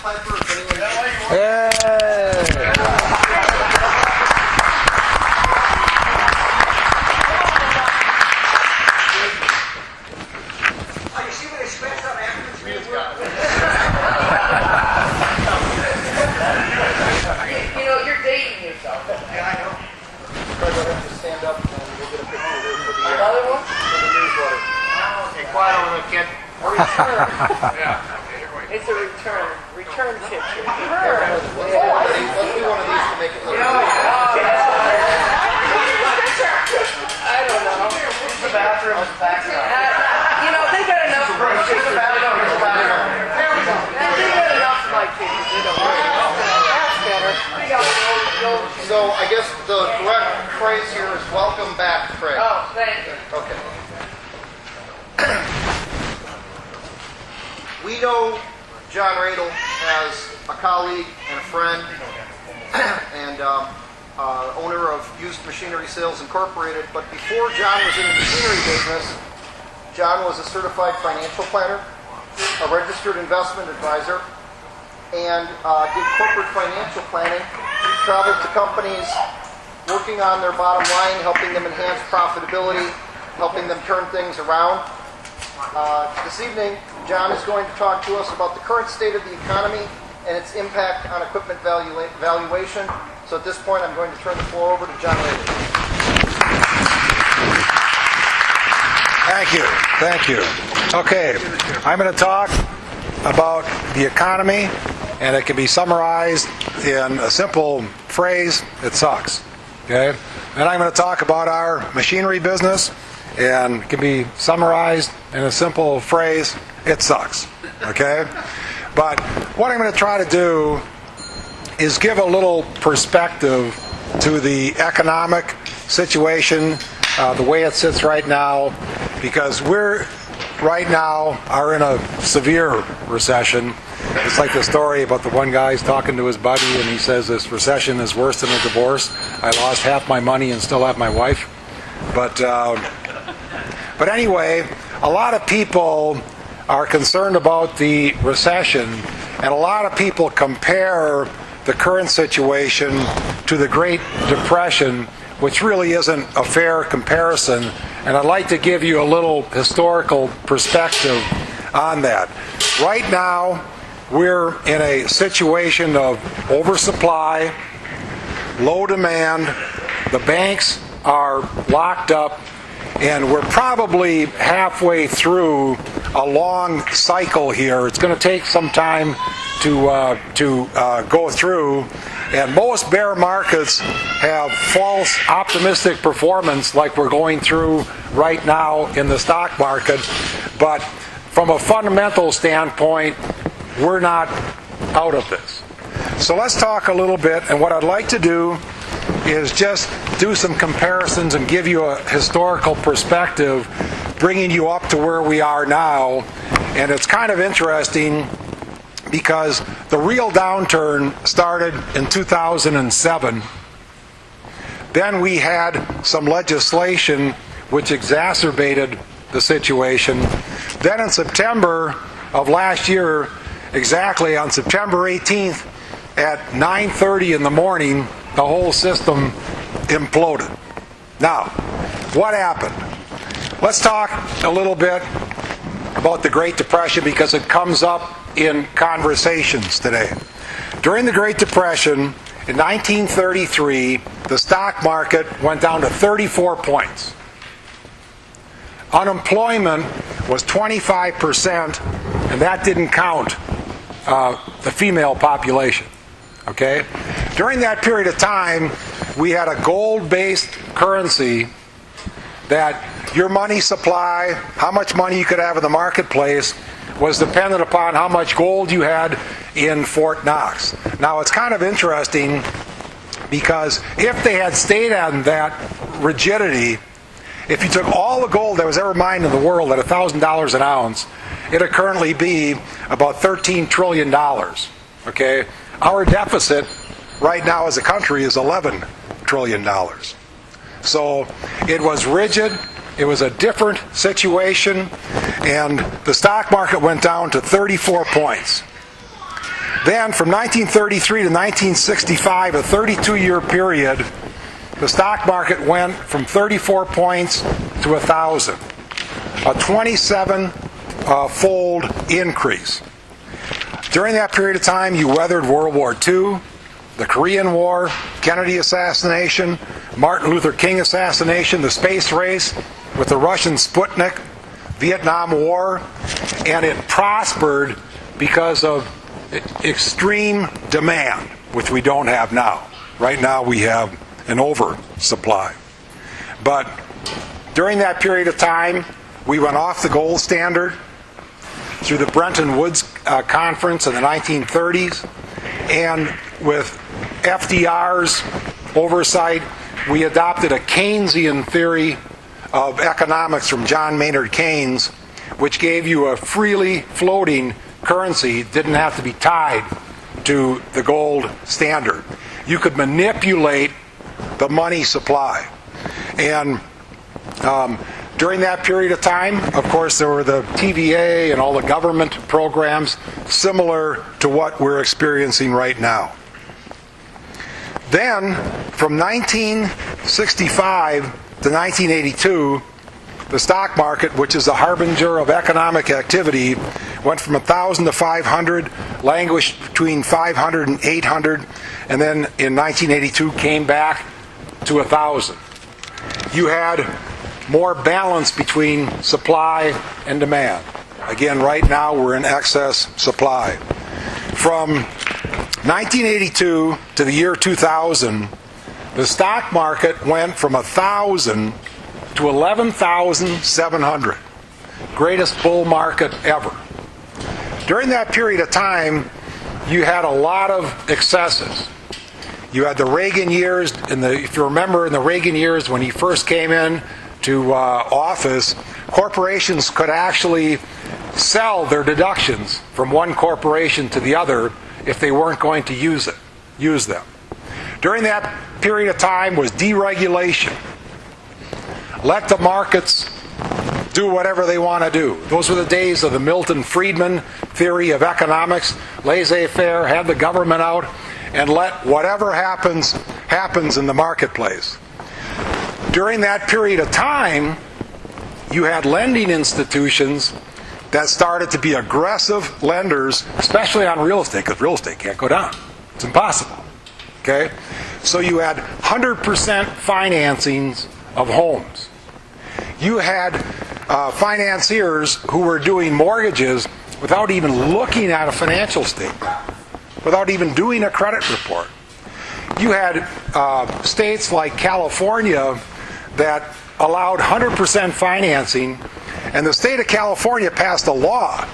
Piper, if anyone... Hey! You see what they scratched out after the tree? You know, you're dating yourself. Yeah, I know. Probably don't have to stand up and we'll get a picture here for the, Another one? for the newsletter. Hey, quiet over there, kid. A return. Yeah. Okay, here we go. It's a return. Return picture. Let's do one of these to make it look I don't know. The bathroom is back You know, they got enough for my pictures. They got enough for my pictures. They don't That's better. They got no. So I guess the correct phrase here is welcome back, Craig. Oh, thank you. Okay. We know John Roedel as a colleague and a friend and owner of Used Machinery Sales Incorporated. But before John was in the machinery business, John was a certified financial planner, a registered investment advisor, and did corporate financial planning. Traveled to companies working on their bottom line, helping them enhance profitability, helping them turn things around. This evening, John is going to talk to us about the current state of the economy and its impact on equipment valuation. So at this point, I'm going to turn the floor over to John Roedel. Thank you. Okay, I'm going to talk about the economy, and it can be summarized in a simple phrase: it sucks. Okay? Then I'm going to talk about our machinery business, and it can be summarized in a simple phrase: it sucks. Okay? But what I'm going to try to do is give a little perspective to the economic situation, the way it sits right now, because we're right now are in a severe recession. It's like the story about the one guy's talking to his buddy, and he says this recession is worse than a divorce. I lost half my money and still have my wife. But anyway, a lot of people are concerned about the recession, and a lot of people compare the current situation to the Great Depression, which really isn't a fair comparison. And I'd like to give you a little historical perspective on that. Right now, we're in a situation of oversupply, low demand, the banks are locked up, and we're probably halfway through a long cycle here. It's going to take some time to go through, and most bear markets have false optimistic performance like we're going through right now in the stock market. But from a fundamental standpoint, we're not out of this. So let's talk a little bit, and what I'd like to do is just do some comparisons and give you a historical perspective, bringing you up to where we are now. And it's kind of interesting because the real downturn started in 2007. Then we had some legislation which exacerbated the situation. Then in September of last year, exactly on September 18th at 9:30 in the morning, the whole system imploded. Now, what happened? Let's talk a little bit about the Great Depression because it comes up in conversations today. During the Great Depression, in 1933, the stock market went down to 34 points. Unemployment was 25%, and that didn't count the female population. Okay? During that period of time, we had a gold-based currency that your money supply, how much money you could have in the marketplace, was dependent upon how much gold you had in Fort Knox. Now, it's kind of interesting because if they had stayed on that rigidity, if you took all the gold that was ever mined in the world at $1,000 an ounce, it would currently be about $13 trillion. Okay? Our deficit right now as a country is $11 trillion. So it was rigid. It was a different situation, and the stock market went down to 34 points. Then from 1933 to 1965, a 32-year period, the stock market went from 34 points to 1,000, a 27-fold increase. During that period of time, you weathered World War II, the Korean War, Kennedy assassination, Martin Luther King assassination, the space race with the Russian Sputnik, Vietnam War, and it prospered because of extreme demand, which we don't have now. Right now we have an oversupply. But during that period of time, we went off the gold standard through the Bretton Woods conference in the 1930s, and with FDR's oversight, we adopted a Keynesian theory of economics from John Maynard Keynes, which gave you a freely floating currency, didn't have to be tied to the gold standard. You could manipulate the money supply. And during that period of time, of course, there were the TVA and all the government programs similar to what we're experiencing right now. Then, from 1965 to 1982, the stock market, which is a harbinger of economic activity, went from 1,000 to 500, languished between 500 and 800, and then in 1982 came back to 1,000. You had more balance between supply and demand. Again, right now we're in excess supply. From 1982 to the year 2000, the stock market went from 1,000 to 11,700. Greatest bull market ever. During that period of time, you had a lot of excesses. You had the Reagan years, if you remember in the Reagan years when he first came in to office, corporations could actually sell their deductions from one corporation to the other if they weren't going to use them. During that period of time was deregulation. Let the markets do whatever they want to do. Those were the days of the Milton Friedman theory of economics, laissez-faire, have the government out, and let whatever happens in the marketplace. During that period of time, you had lending institutions that started to be aggressive lenders, especially on real estate, because real estate can't go down. It's impossible. Okay? So you had 100% financings of homes. You had financiers who were doing mortgages without even looking at a financial statement, without even doing a credit report. You had states like California that allowed 100% financing, and the state of California passed a law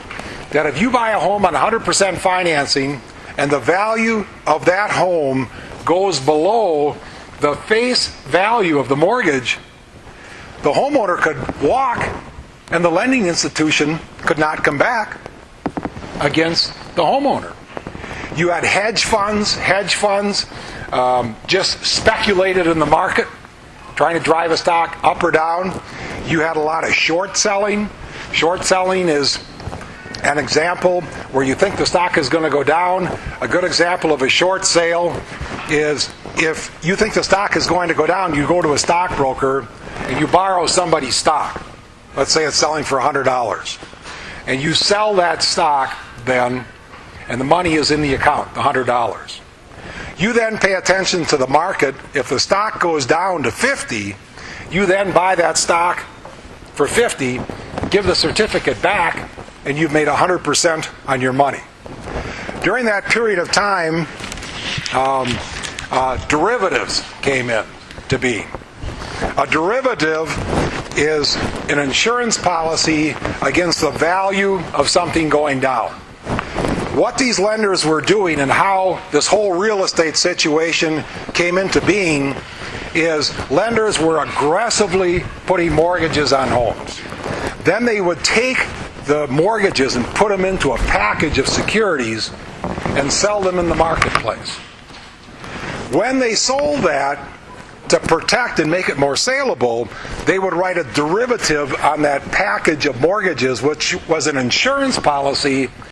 that if you buy a home on 100% financing and the value of that home goes below the face value of the mortgage, the homeowner could walk and the lending institution could not come back against the homeowner. You had hedge funds just speculated in the market, trying to drive a stock up or down. You had a lot of short selling. Short selling is an example where you think the stock is going to go down. A good example of a short sale is if you think the stock is going to go down, you go to a stockbroker and you borrow somebody's stock. Let's say it's selling for $100. And you sell that stock then, and the money is in the account, the $100. You then pay attention to the market. If the stock goes down to 50, you then buy that stock for 50, give the certificate back, and you've made 100% on your money. During that period of time, derivatives came in to being. A derivative is an insurance policy against the value of something going down. What these lenders were doing and how this whole real estate situation came into being is lenders were aggressively putting mortgages on homes. Then they would take the mortgages and put them into a package of securities and sell them in the marketplace. When they sold that, to protect and make it more saleable, they would write a derivative on that package of mortgages, which was an insurance policy